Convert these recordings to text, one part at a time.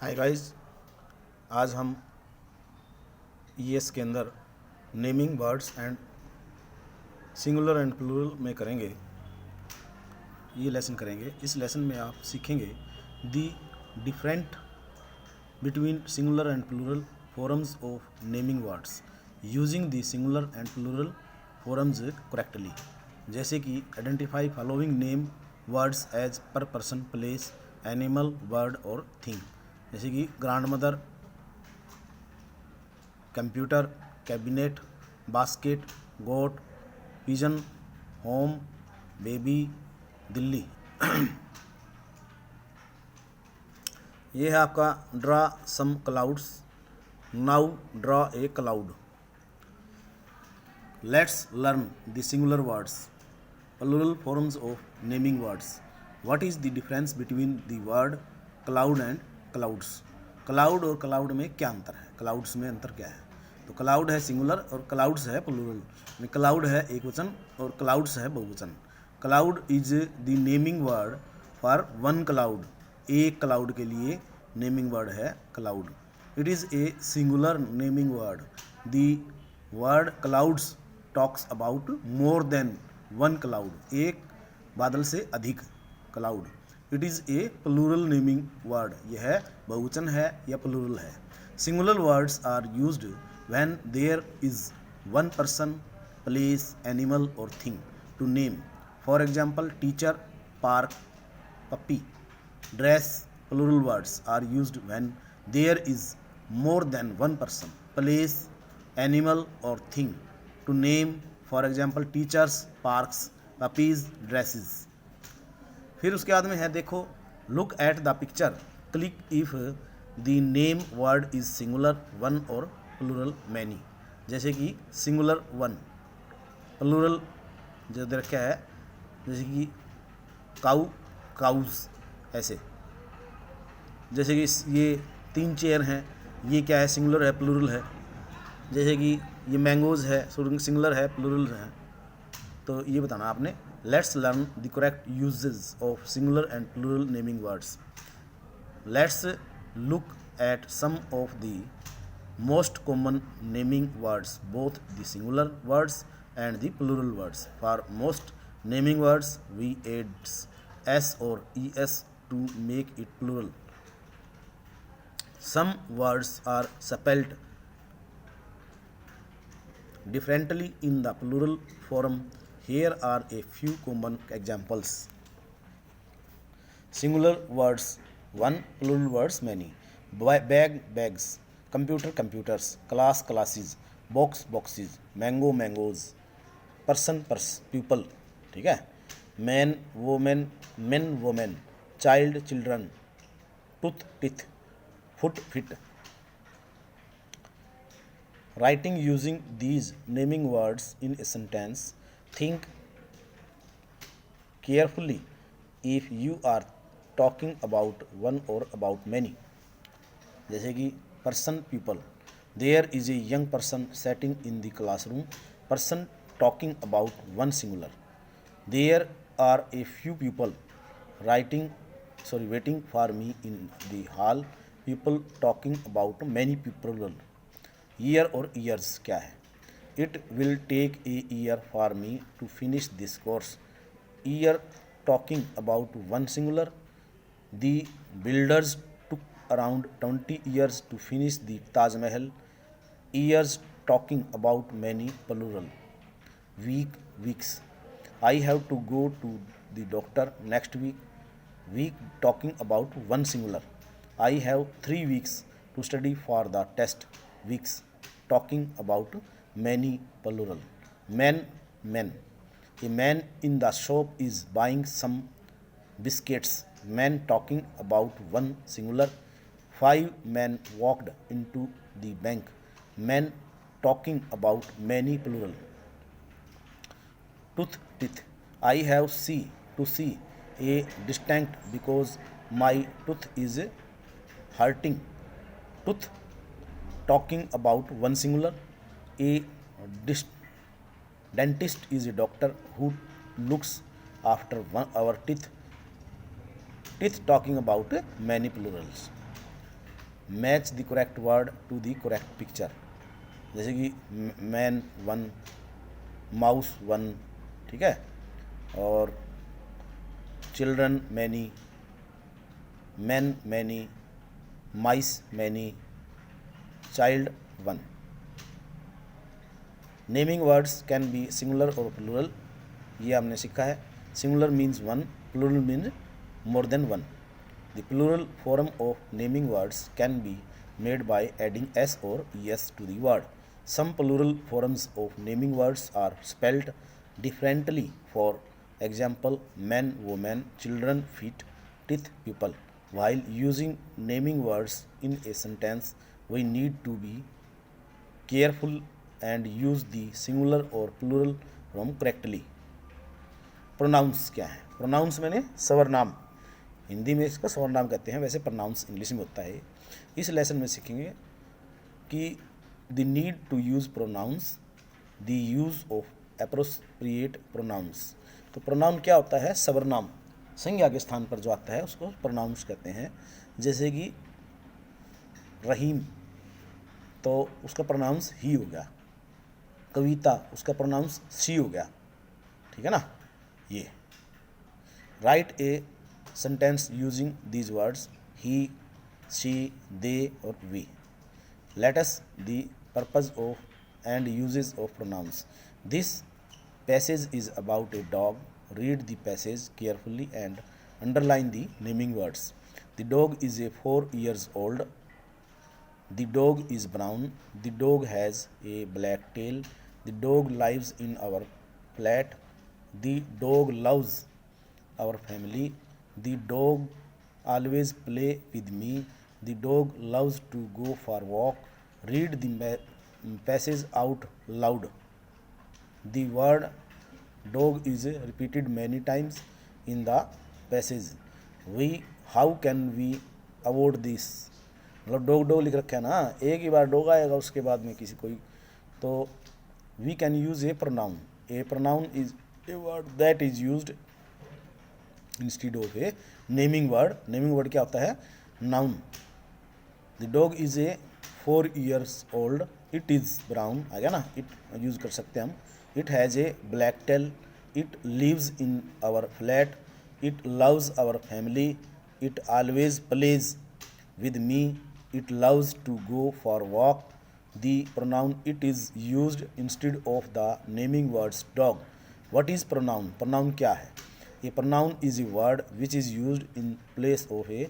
Hi guys, आज हम ES के अंदर naming words and singular and plural में करेंगे। ये लेसन करेंगे। इस लेसन में आप सीखेंगे the different between singular and plural forms of naming words using the singular and plural forms correctly. जैसे कि identify following name words as per person, place, animal, word और थिंग। जैसे कि grandmother, computer, cabinet, basket, goat, pigeon, home, baby, Delhi. ये है आपका draw some clouds. Now draw a cloud. Let's learn the singular words, plural forms of naming words. What is the difference between the word cloud and clouds. Cloud और cloud में क्या अंतर है, clouds में अंतर क्या है। तो क्लाउड है सिंगुलर और क्लाउड्स है प्लूरल। में क्लाउड है एक वचन और क्लाउड्स है बहुवचन। Cloud is the naming word for one cloud. एक क्लाउड के लिए नेमिंग वर्ड है cloud. It is a singular naming word. The word clouds talks about more than one cloud. एक बादल से अधिक cloud. It is a plural naming word. यह बहुवचन है या प्लूरल है। Singular words are used when there is one person, place, animal और thing to name. For example teacher, park, puppy. Dress plural words are used when there is more than one person, place, animal और thing to name. For example teachers, parks, puppies, dresses. फिर उसके बाद में है देखो, look at the picture, click if the name word is singular one और plural many. जैसे कि सिंगुलर वन, प्लूरल जो दे रखा है जैसे कि काऊ, काउज। ऐसे जैसे कि ये 3 चेयर हैं, ये क्या है, सिंगुलर है प्लूरल है। जैसे कि ये मैंगोज है, सिंगुलर है प्लूरल है। तो ये बताना आपने। Let's learn the correct uses of singular and plural naming words. Let's look at some of the most common naming words, both the singular words and the plural words. For most naming words we adds s or es to make it plural. Some words are spelled differently in the plural form. Here are a few common examples. Singular words one, plural words many. Bag, bags. Computer, computers. Class, classes. Box, boxes. Mango, mangoes. Person, people. ठीक है। Man, women, men, women. Child, children. Tooth, teeth. Foot, feet. Writing using these naming words in a sentence, think carefully if you are talking about one or about many. जैसे कि person, people. There is a young person sitting in the classroom. Person talking about one singular. There are a few people waiting for me in the hall. People talking about many people. Year or years क्या है। It will take a year for me to finish this course. Year talking about one singular. The builders took around 20 years to finish the Taj Mahal. Years talking about many plural. Week, weeks. I have to go to the doctor next week. Week talking about one singular. I have 3 weeks to study for the test. Weeks talking about many plural. Men, men. A man in the shop is buying some biscuits. Men talking about one singular. 5 men walked into the bank. Men talking about many plural. Tooth, teeth. I have to see a distinct because my tooth is hurting. Tooth talking about one singular. A dentist is a doctor who looks after our teeth. Teeth talking about many plurals. Match the correct word to the correct picture, जैसे कि man 1, mouse 1, ठीक है, और children many, man many, mice many, child 1. Naming words can be singular और plural, ये हमने सीखा है. Singular means 1, plural means more than 1. The plural form of naming words can be made by adding s or es to the word. Some plural forms of naming words are spelled differently. For example, men, woman, children, feet, teeth, people. While using naming words in a sentence, we need to be careful and use the singular or plural form correctly. Pronouns क्या है? Pronounce मैंने सर्वनाम, हिंदी में इसका सर्वनाम कहते हैं, वैसे प्रोनाउंस इंग्लिश में होता है. इस लेसन में सीखेंगे कि the need to use pronouns, the use of appropriate pronouns. तो प्रोनाउन क्या होता है? सर्वनाम, संज्ञा के स्थान पर जो आता है उसको प्रोनाउंस कहते हैं. जैसे कि रहीम, तो उसका प्रोनाउंस ही हो गया. कविता, उसका प्रोनाउंस सी हो गया. ठीक है ना. ये write a sentence using these words he, she, they और we. Let us the purpose of and uses of pronouns. This passage is about a dog. Read the passage carefully and underline the naming words. The dog is a 4 years old. The dog is brown. The dog has a black tail. The dog lives in our flat. The dog loves our family. The dog always play with me. The dog loves to go for walk. Read the passage out loud. The word dog is repeated many times in the passage. How can we avoid this? मतलब dog dog लिख रखा है ना, एक ही बार dog आएगा उसके बाद में किसी कोई, तो we can use a pronoun. A pronoun is a word that is used instead of a naming word. Naming word क्या होता है? Noun. The dog is a 4 years old. It is brown आ गया ना, इट यूज कर सकते हैं हम. It has a black tail. It lives in our flat. It loves our family. It always plays with me. It loves to go for walk. The pronoun it is used instead of the naming words dog. What is pronoun? Pronoun क्या है? A pronoun is a word which is used in place of a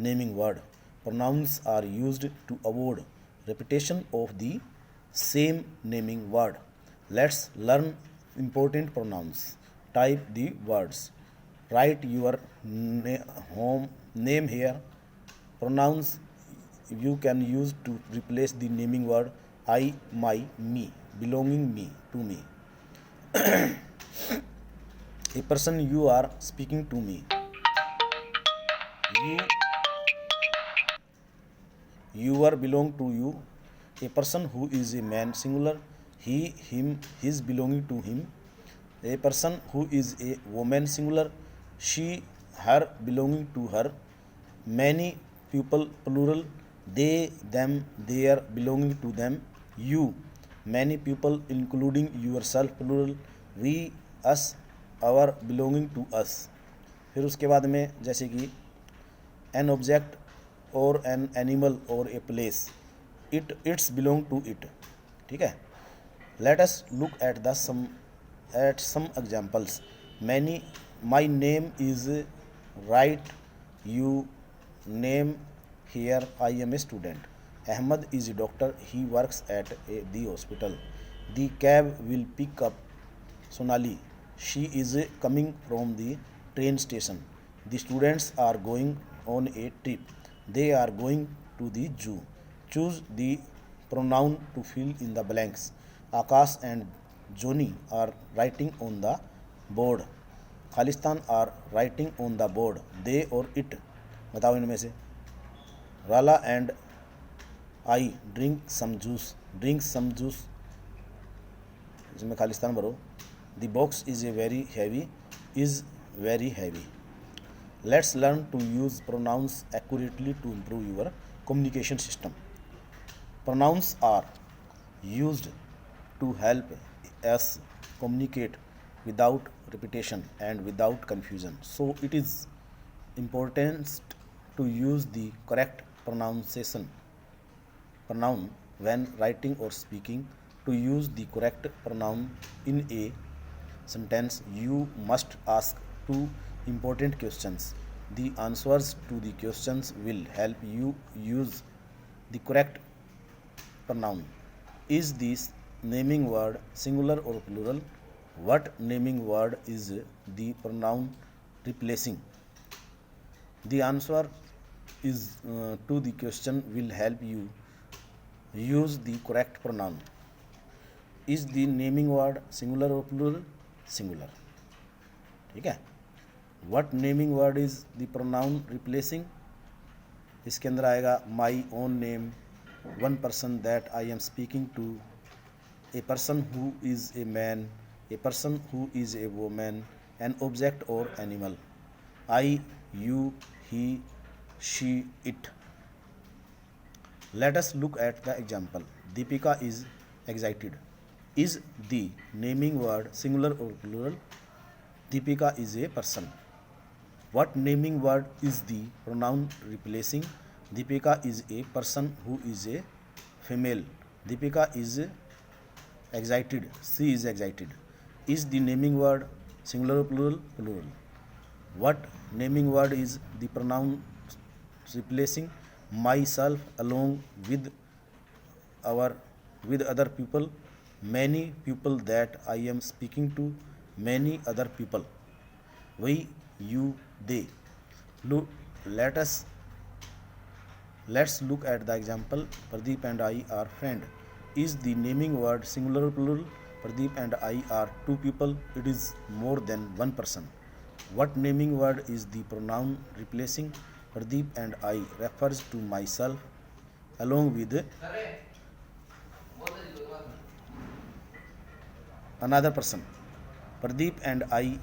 naming word. Pronouns are used to avoid repetition of the same naming word. Let's learn important pronouns. Type the words. Write your name here. Pronouns you can use to replace the naming word I, my, me, belonging me, to me. A person you are speaking to me. You are belong to you. A person who is a man singular. He, him, his belonging to him. A person who is a woman singular. She, her belonging to her. Many people plural. They, them, their belonging to them. You, many people including yourself plural. We, us, our belonging to us. फिर उसके बाद में जैसे कि an object or an animal or a place. It's belong to it. ठीक है. Let us look at some examples. My name is right. You name here I am a student. Ahmad is a doctor. He works at the hospital. The cab will pick up Sonali. She is coming from the train station. The students are going on a trip. They are going to the zoo. Choose the pronoun to fill in the blanks. Akash and Johnny are writing on the board. Khalistan are writing on the board. They or it. बताओ इनमें से. Rala and I drink some juice. Drink some juice. इसमें खालिस्तान भरो. The box is very heavy. Is very heavy. Let's learn to use pronouns accurately to improve your communication system. Pronouns are used to help us communicate without repetition and without confusion. So it is important to use the correct pronoun when writing or speaking. To use the correct pronoun in a sentence, you must ask two important questions. The answers to the questions will help you use the correct pronoun. Is this naming word singular or plural? What naming word is the pronoun replacing? The answer is to the question will help you use the correct pronoun. Is the naming word singular or plural? Singular. ठीक है. What naming word is the pronoun replacing? इसके अंदर आएगा my own name, one person that I am speaking to, a person who is a man, a person who is a woman, an object or animal, I, you, he, she, it. Let us look at the example. Deepika is excited. Is the naming word singular or plural? Deepika is a person. What naming word is the pronoun replacing? Deepika is a person who is a female. Deepika is excited. She is excited. Is the naming word singular or plural? Plural. What naming word is the pronoun replacing? Myself along with other people, many people that I am speaking to, many other people, we, you, they. Let's look at the example. Pradeep and I are friends. Is the naming word singular or plural? Pradeep and I are two people. It is more than one person. What naming word is the pronoun replacing? Pradeep and I refers to myself along with another person. Pradeep and I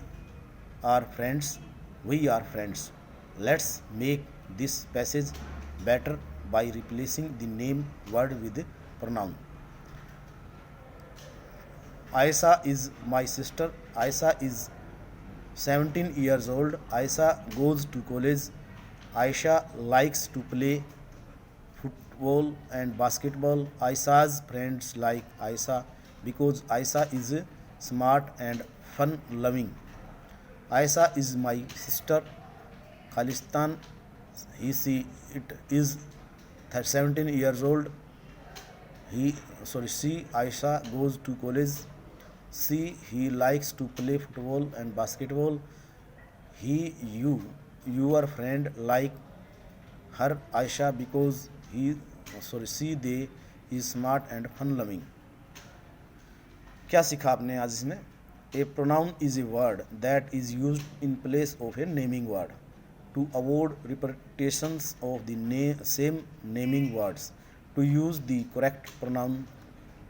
are friends. We are friends. Let's make this passage better by replacing the name word with pronoun. Aisha is my sister. Aisha is 17 years old. Aisha goes to college. Aisha likes to play football and basketball. Aisha's friends like Aisha because Aisha is smart and fun loving. Aisha is my sister. Khalistan, she is 17 years old. She Aisha goes to college. He likes to play football and basketball. Your friend like her Aisha because they is smart and fun loving. क्या सीखा आपने आज इसमें? A pronoun is a word that is used in place of a naming word. To avoid repetitions of the same naming words, to use the correct pronoun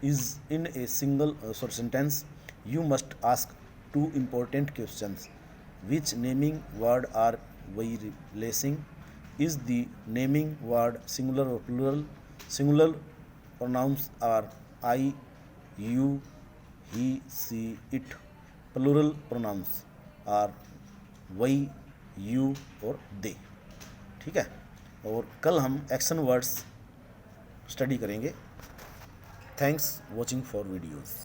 is in a single sentence, you must ask two important questions. Which naming word are we replacing? Is the naming word singular or plural? Singular pronouns are I, you, he, she, it. Plural pronouns are we, you और they. ठीक है. और कल हम action words study करेंगे. Thanks watching for videos.